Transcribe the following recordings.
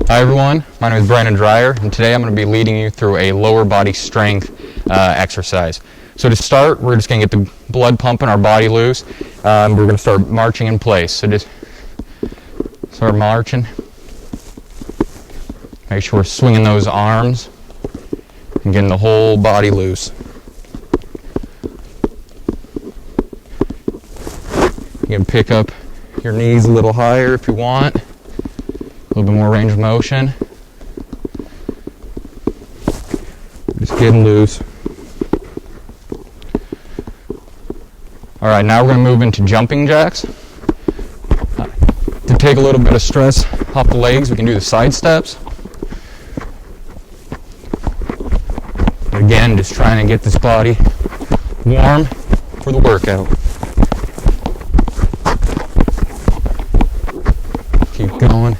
Hi everyone, my name is Brandon Dreyer, and today I'm going to be leading you through a lower body strength exercise. So to start, we're just going to get the blood pumping, our body loose. We're going to start marching in place. So just start marching. Make sure we're swinging those arms and getting the whole body loose. You can pick up your knees a little higher if you want. A little bit more range of motion. Just getting loose. Alright, now we're going to move into jumping jacks. To take a little bit of stress off the legs, we can do the side steps. Again, just trying to get this body warm for the workout. Keep going.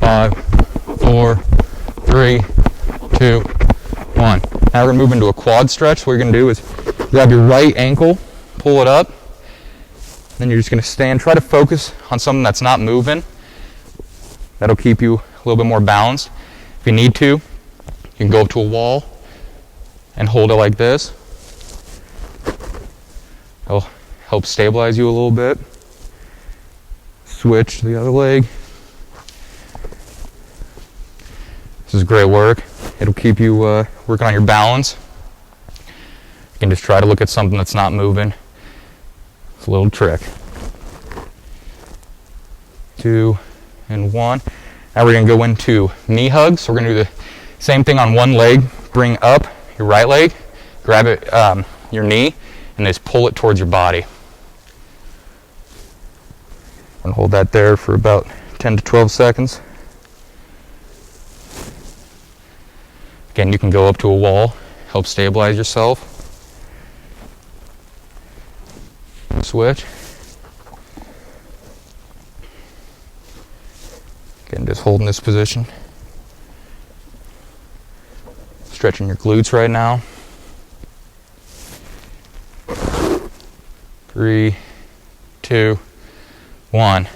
5, 4, 3, 2, 1. Now we're going to move into a quad stretch. What you're going to do is grab your right ankle, pull it up, then you're just going to stand. Try to focus on something that's not moving. That'll keep you a little bit more balanced. If you need to, you can go up to a wall and hold it like this. It'll help stabilize you a little bit. Switch to the other leg. This is great work. It'll keep you working on your balance. You can just try to look at something that's not moving. It's a little trick. 2 and 1. Now we're going to go into knee hugs. So we're going to do the same thing on one leg. Bring up your right leg, grab it, your knee, and just pull it towards your body. And hold that there for about 10 to 12 seconds. Again, you can go up to a wall, help stabilize yourself. Switch. Again, just holding this position. Stretching your glutes right now. 3, 2, 1. And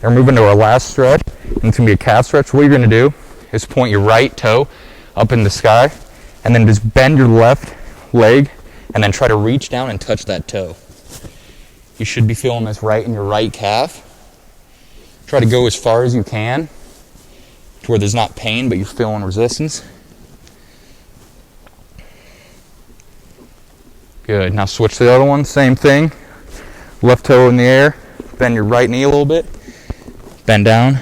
we're moving to our last stretch, and it's going to be a calf stretch. What you're going to do is point your right toe up in the sky, and then just bend your left leg, and then try to reach down and touch that toe. You should be feeling this right in your right calf. Try to go as far as you can to where there's not pain, but you're feeling resistance. Good. Now switch to the other one. Same thing. Left toe in the air. Bend your right knee a little bit. Bend down.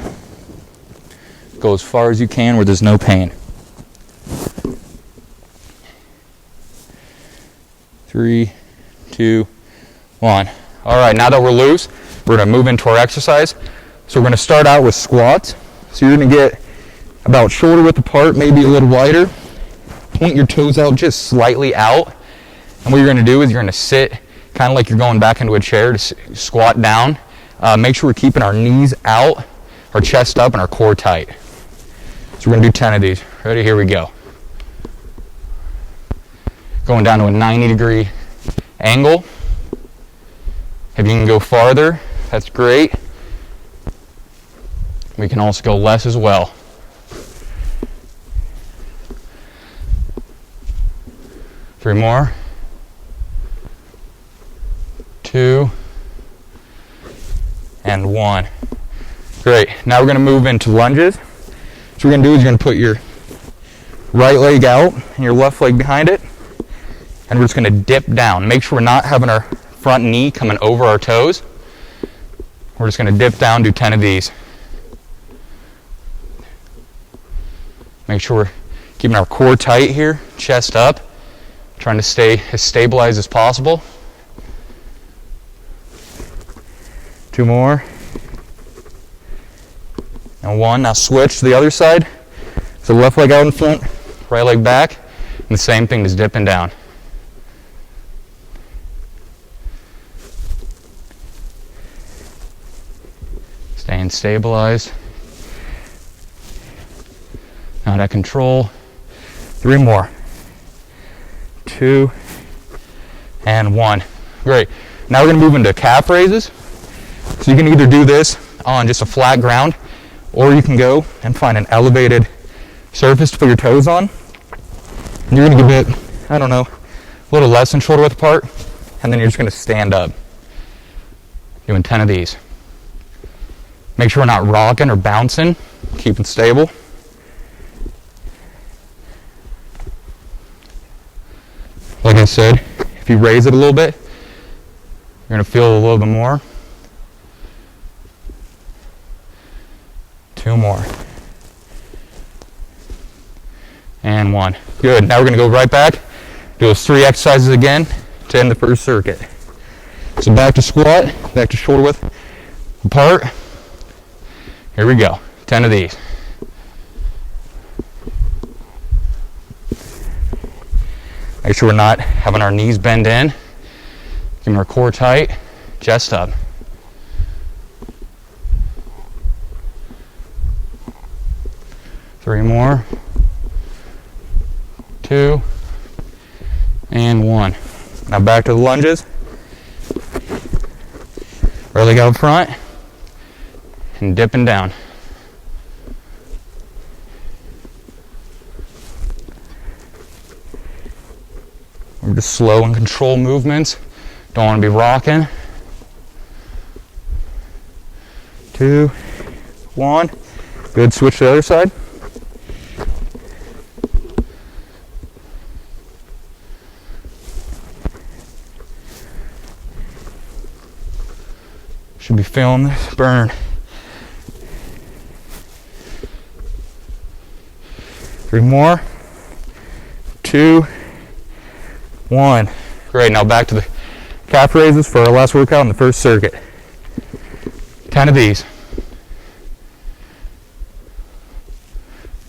Go as far as you can where there's no pain. 3, 2, 1. All right, now that we're loose, we're going to move into our exercise. So we're going to start out with squats. So you're going to get about shoulder width apart, maybe a little wider. Point your toes out just slightly out. And what you're going to do is you're going to sit kind of like you're going back into a chair to squat down. Make sure we're keeping our knees out, our chest up, and our core tight. So we're going to do 10 of these. Ready? Here we go. Going down to a 90-degree angle. If you can go farther, that's great. We can also go less as well. Three more. 2 and 1. Great. Now we're going to move into lunges. So what we're going to do is you're going to put your right leg out and your left leg behind it. And we're just going to dip down. Make sure we're not having our front knee coming over our toes. We're just going to dip down, do 10 of these. Make sure we're keeping our core tight here, chest up, trying to stay as stabilized as possible. 2 more. And 1. Now switch to the other side. So left leg out in front, right leg back, and the same thing, just dipping down. Staying stabilized. Not at control. 3 more. 2 and 1. Great. Now we're going to move into calf raises. So you can either do this on just a flat ground, Or you can go and find an elevated surface to put your toes on. And you're gonna give it, I don't know, a little less than shoulder width apart, and then you're just gonna stand up. Doing 10 of these. Make sure we're not rocking or bouncing, keep it stable. Like I said, if you raise it a little bit, you're gonna feel a little bit more. 2 more. And 1. Good. Now we're going to go right back. Do those 3 exercises again to end the first circuit. So back to squat, back to shoulder width apart. Here we go. 10 of these. Make sure we're not having our knees bend in. Keeping our core tight, chest up. Three more. 2 and 1. Now back to the lunges. Right leg out front and dipping down. We're just slow and controlled movements. Don't want to be rocking. 2, 1. Good. Switch to the other side. Should be feeling this burn. 3 more. 2, 1. Great. Now back to the calf raises for our last workout in the first circuit. 10 of these.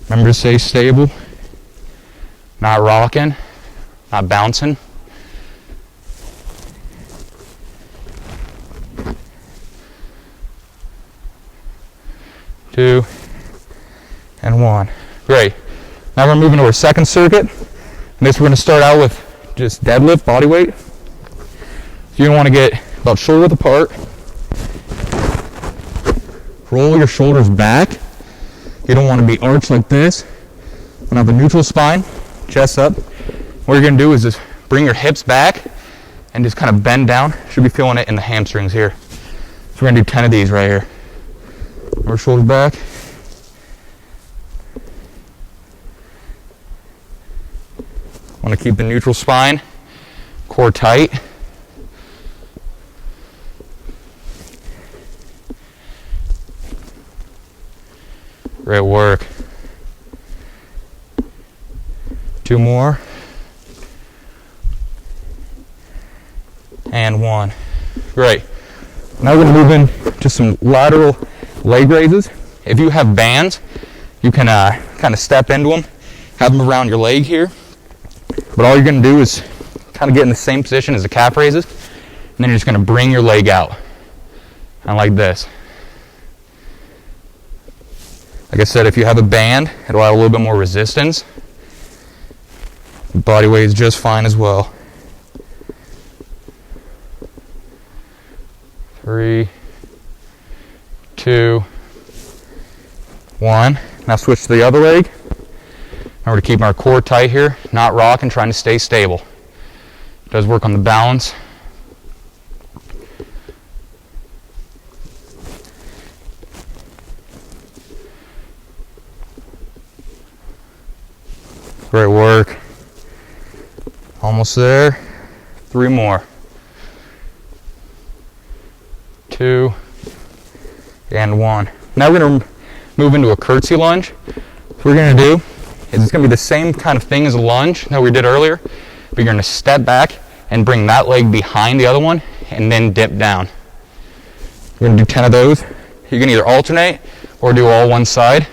Remember to stay stable. Not rocking. Not bouncing. 2 and 1. Great. Now we're moving to our second circuit. And this we're going to start out with just deadlift, body weight. So you want to get about shoulder width apart. Roll your shoulders back. You don't want to be arched like this. You want to have a neutral spine, chest up. What you're going to do is just bring your hips back and just kind of bend down. Should be feeling it in the hamstrings here. So we're going to do 10 of these right here. Our shoulders back. Want to keep the neutral spine, core tight. Great work. 2 more. And 1. Great. Now we're going to move into some lateral leg raises. If you have bands, you can kind of step into them, have them around your leg here. But all you're going to do is kind of get in the same position as the calf raises, and then you're just going to bring your leg out, kind of like this. Like I said, if you have a band, it'll add a little bit more resistance. Body weight is just fine as well. 3, 2, 1. Now switch to the other leg. Remember to keep our core tight here, not rocking, trying to stay stable. It does work on the balance. Great work. Almost there. 3 more. 2 and 1. Now we're going to move into a curtsy lunge. What we're going to do is it's going to be the same kind of thing as a lunge that we did earlier, but you're going to step back and bring that leg behind the other one and then dip down. We're going to do 10 of those. You can either alternate or do all one side.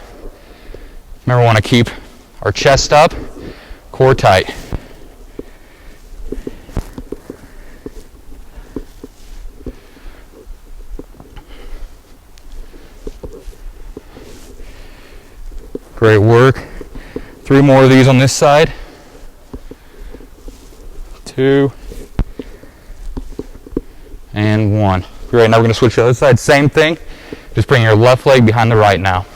Remember, we want to keep our chest up, core tight. Great work. 3 more of these on this side. 2 and 1. Great. Now we're going to switch to the other side. Same thing. Just bring your left leg behind the right now.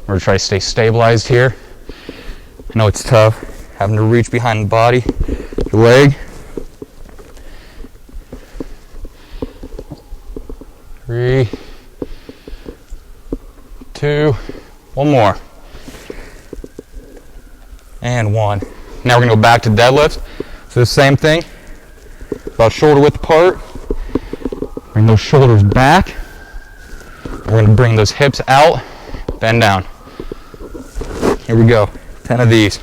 We're gonna try to stay stabilized here. I know it's tough, having to reach behind the body, your leg. 3, 2, one more. And 1. Now we're gonna go back to deadlifts. So the same thing, about shoulder width apart. Bring those shoulders back. We're gonna bring those hips out, bend down. Here we go, 10 of these.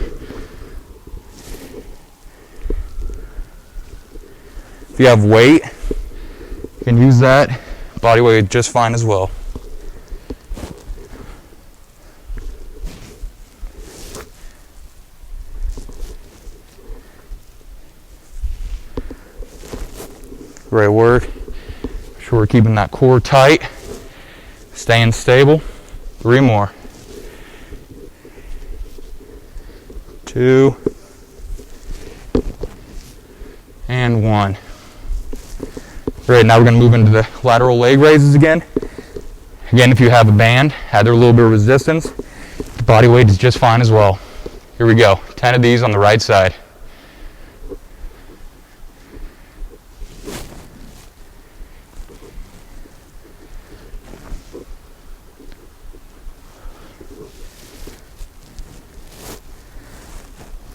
If you have weight, you can use that. Body weight just fine as well. Great work. Make sure we're keeping that core tight, staying stable. 3 more. 2 and 1. Great, now we're going to move into the lateral leg raises again. Again, if you have a band, add a little bit of resistance. The body weight is just fine as well. Here we go, 10 of these on the right side.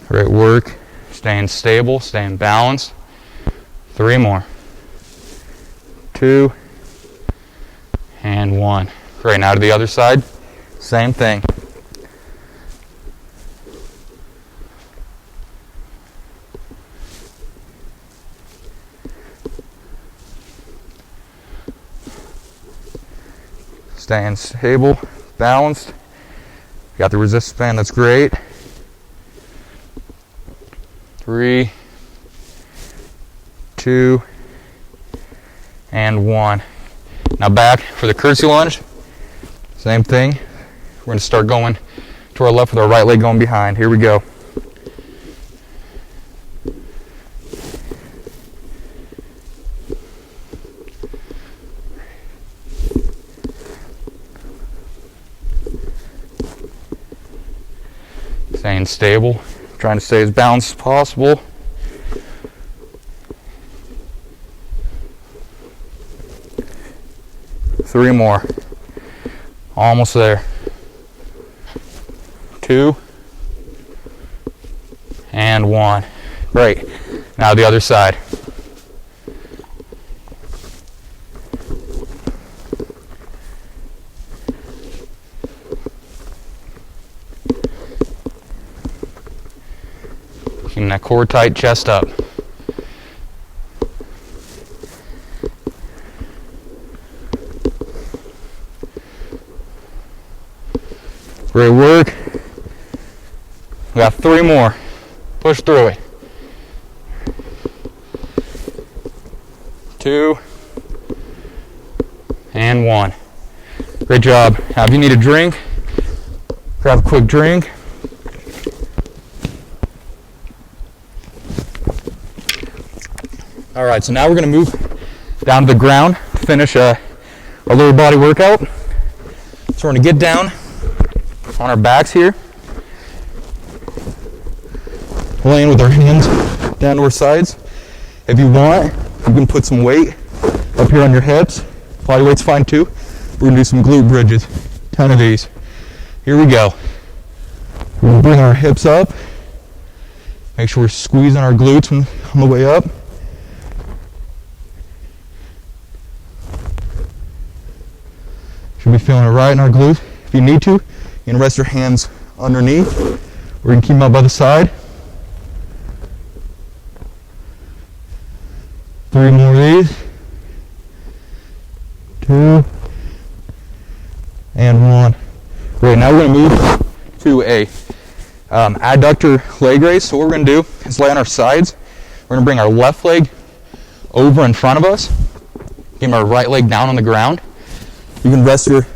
Great work, staying stable, staying balanced. 3 more. 2 and 1. Great, now to the other side, same thing. Staying stable, balanced. Got the resistance band, that's great. 3, 2, and 1. Now back for the curtsy lunge. Same thing. We're going to start going to our left with our right leg going behind. Here we go. Staying stable, trying to stay as balanced as possible. 3 more. Almost there. 2 and 1. Great. Now the other side. Keeping that core tight, chest up. Great work. We got 3 more. Push through it. 2 and 1. Great job. Now if you need a drink, grab a quick drink. All right, so now we're going to move down to the ground, finish our lower body workout. So we're going to get down on our backs here, laying with our hands down to our sides. If you want, you can put some weight up here on your hips. Body weight's fine too. We're going to do some glute bridges, 10 of these. Here we go. We're going to bring our hips up. Make sure we're squeezing our glutes on the way up. Should be feeling it right in our glutes. If you need to, you can rest your hands underneath. We're going to keep them up by the side. 3 more of these. 2 and 1. Great, now we're going to move to a adductor leg raise. So what we're going to do is lay on our sides. We're going to bring our left leg over in front of us. Get our right leg down on the ground. You can rest your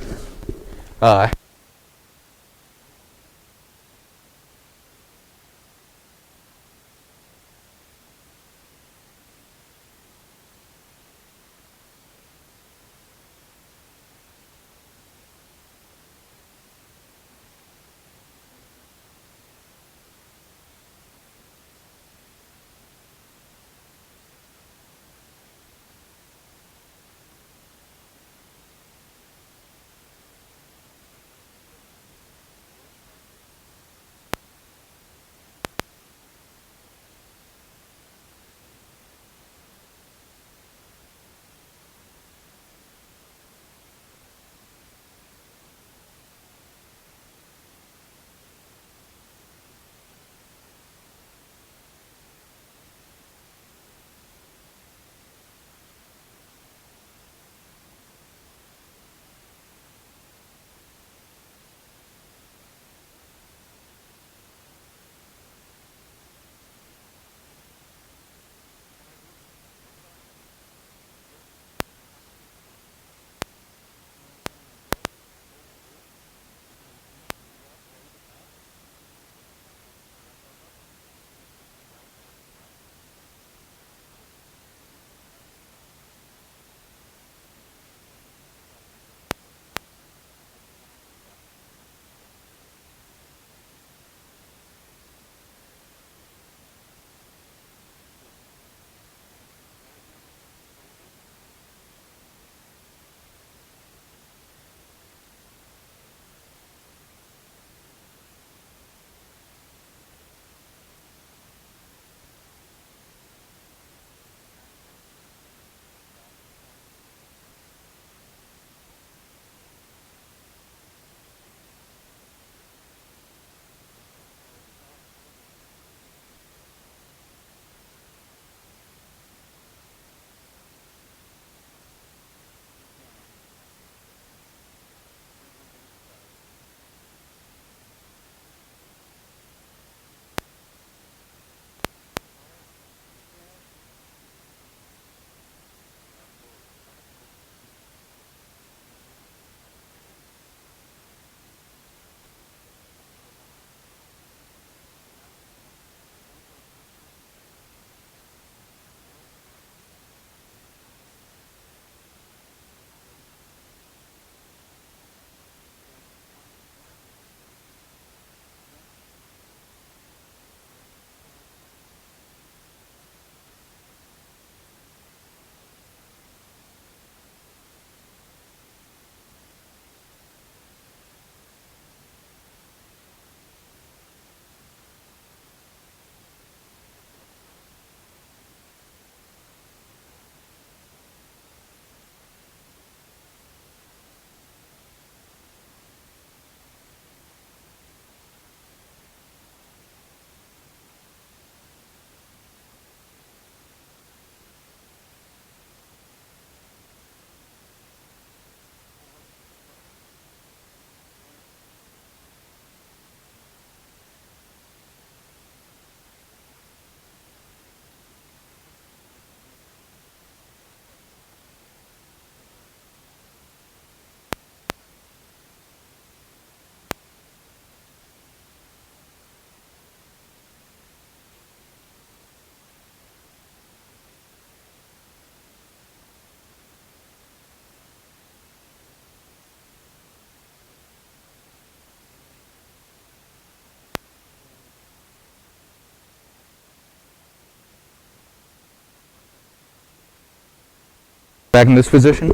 Back in this position,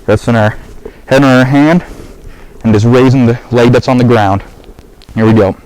resting our head on our hand, and just raising the leg that's on the ground. Here we go.